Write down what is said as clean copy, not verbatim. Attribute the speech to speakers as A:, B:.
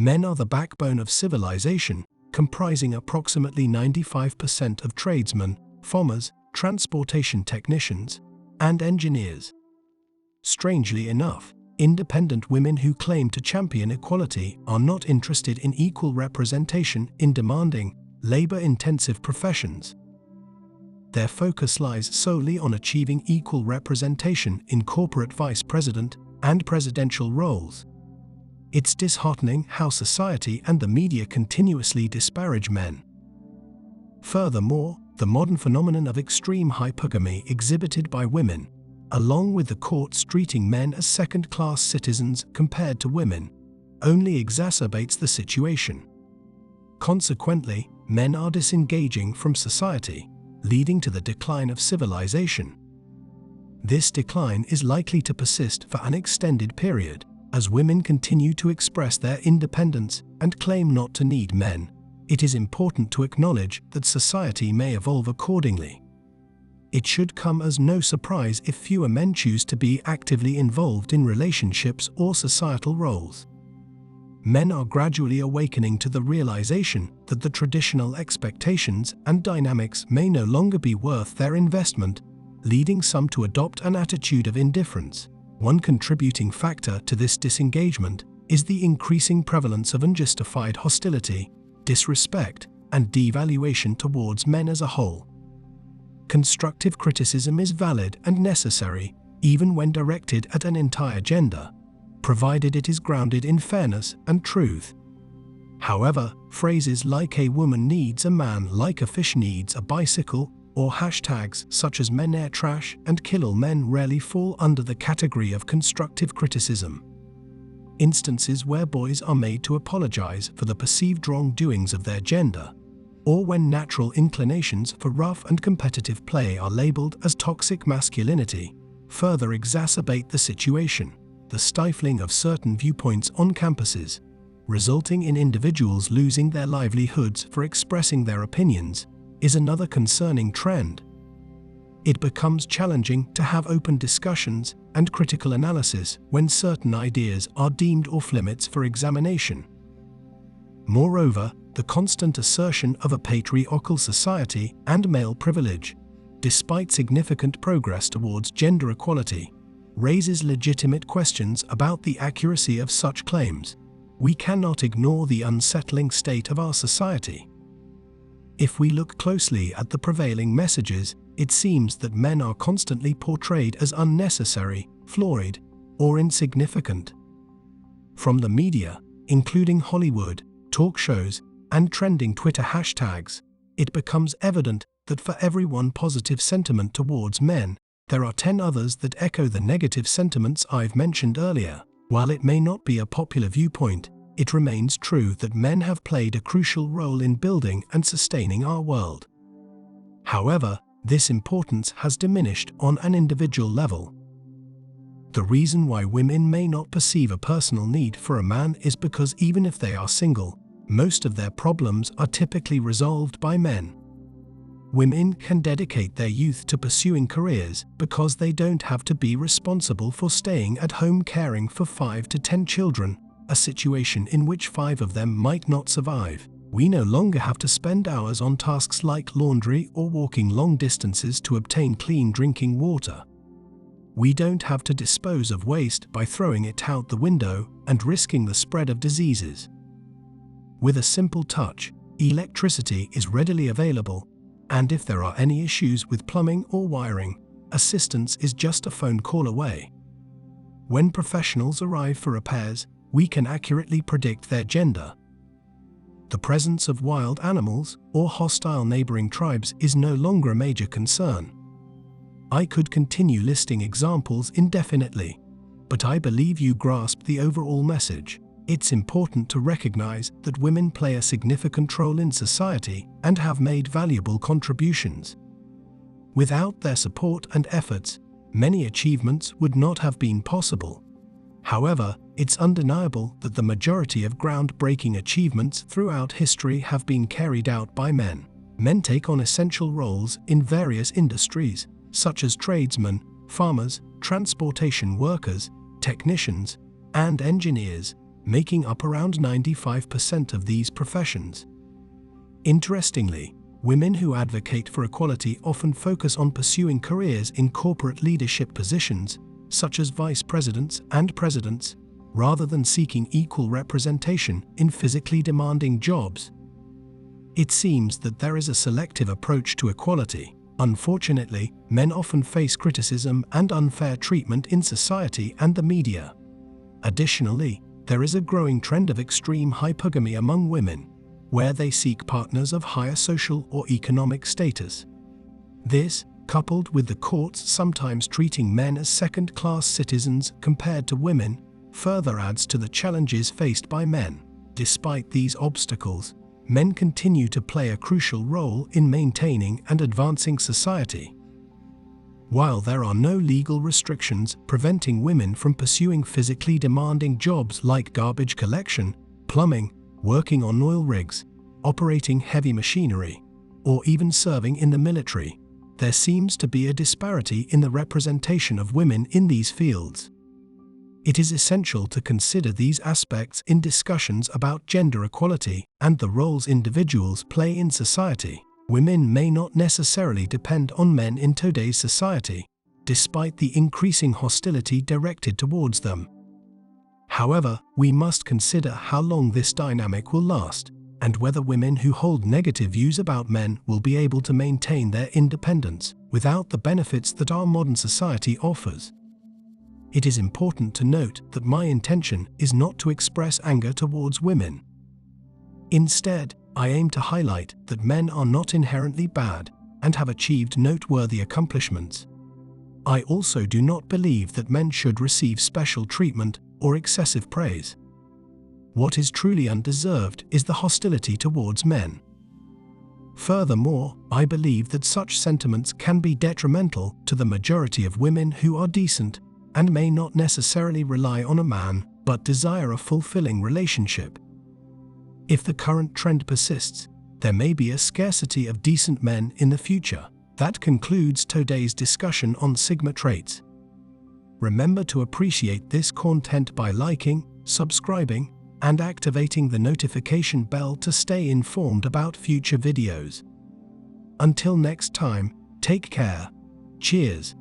A: Men are the backbone of civilization, comprising approximately 95% of tradesmen, farmers, transportation technicians, and engineers. Strangely enough, independent women who claim to champion equality are not interested in equal representation in demanding, labor-intensive professions. Their focus lies solely on achieving equal representation in corporate vice president and presidential roles. It's disheartening how society and the media continuously disparage men. Furthermore, the modern phenomenon of extreme hypergamy exhibited by women, along with the courts treating men as second-class citizens compared to women, only exacerbates the situation. Consequently, men are disengaging from society, leading to the decline of civilization. This decline is likely to persist for an extended period, as women continue to express their independence and claim not to need men. It is important to acknowledge that society may evolve accordingly. It should come as no surprise if fewer men choose to be actively involved in relationships or societal roles. Men are gradually awakening to the realization that the traditional expectations and dynamics may no longer be worth their investment, leading some to adopt an attitude of indifference. One contributing factor to this disengagement is the increasing prevalence of unjustified hostility, disrespect, and devaluation towards men as a whole. Constructive criticism is valid and necessary, even when directed at an entire gender, provided it is grounded in fairness and truth. However, phrases like "a woman needs a man like a fish needs a bicycle," or hashtags such as "men are trash" and "kill all men" rarely fall under the category of constructive criticism. Instances where boys are made to apologize for the perceived wrongdoings of their gender, or when natural inclinations for rough and competitive play are labeled as toxic masculinity, further exacerbate the situation. The stifling of certain viewpoints on campuses, resulting in individuals losing their livelihoods for expressing their opinions, is another concerning trend. It becomes challenging to have open discussions and critical analysis when certain ideas are deemed off-limits for examination. Moreover, the constant assertion of a patriarchal society and male privilege, despite significant progress towards gender equality, raises legitimate questions about the accuracy of such claims. We cannot ignore the unsettling state of our society. If we look closely at the prevailing messages, it seems that men are constantly portrayed as unnecessary, flawed, or insignificant. From the media, including Hollywood, talk shows, and trending Twitter hashtags, it becomes evident that for every one positive sentiment towards men, there are 10 others that echo the negative sentiments I've mentioned earlier. While it may not be a popular viewpoint, it remains true that men have played a crucial role in building and sustaining our world. However, this importance has diminished on an individual level. The reason why women may not perceive a personal need for a man is because even if they are single, most of their problems are typically resolved by men. Women can dedicate their youth to pursuing careers because they don't have to be responsible for staying at home caring for 5 to 10 children, a situation in which 5 of them might not survive. We no longer have to spend hours on tasks like laundry or walking long distances to obtain clean drinking water. We don't have to dispose of waste by throwing it out the window and risking the spread of diseases. With a simple touch, electricity is readily available, and if there are any issues with plumbing or wiring, assistance is just a phone call away. When professionals arrive for repairs, we can accurately predict their gender. The presence of wild animals or hostile neighboring tribes is no longer a major concern. I could continue listing examples indefinitely, but I believe you grasp the overall message. It's important to recognize that women play a significant role in society and have made valuable contributions. Without their support and efforts, many achievements would not have been possible. However, it's undeniable that the majority of groundbreaking achievements throughout history have been carried out by men. Men take on essential roles in various industries, such as tradesmen, farmers, transportation workers, technicians, and engineers, making up around 95% of these professions. Interestingly, women who advocate for equality often focus on pursuing careers in corporate leadership positions, such as vice presidents and presidents, rather than seeking equal representation in physically demanding jobs. It seems that there is a selective approach to equality. Unfortunately, men often face criticism and unfair treatment in society and the media. Additionally, there is a growing trend of extreme hypergamy among women, where they seek partners of higher social or economic status. This, coupled with the courts sometimes treating men as second-class citizens compared to women, further adds to the challenges faced by men. Despite these obstacles, men continue to play a crucial role in maintaining and advancing society. While there are no legal restrictions preventing women from pursuing physically demanding jobs like garbage collection, plumbing, working on oil rigs, operating heavy machinery, or even serving in the military, there seems to be a disparity in the representation of women in these fields. It is essential to consider these aspects in discussions about gender equality and the roles individuals play in society. Women may not necessarily depend on men in today's society, despite the increasing hostility directed towards them. However, we must consider how long this dynamic will last, and whether women who hold negative views about men will be able to maintain their independence without the benefits that our modern society offers. It is important to note that my intention is not to express anger towards women. Instead, I aim to highlight that men are not inherently bad and have achieved noteworthy accomplishments. I also do not believe that men should receive special treatment or excessive praise. What is truly undeserved is the hostility towards men. Furthermore, I believe that such sentiments can be detrimental to the majority of women who are decent and may not necessarily rely on a man but desire a fulfilling relationship. If the current trend persists, there may be a scarcity of decent men in the future. That concludes today's discussion on Sigma traits. Remember to appreciate this content by liking, subscribing, and activating the notification bell to stay informed about future videos. Until next time, take care. Cheers.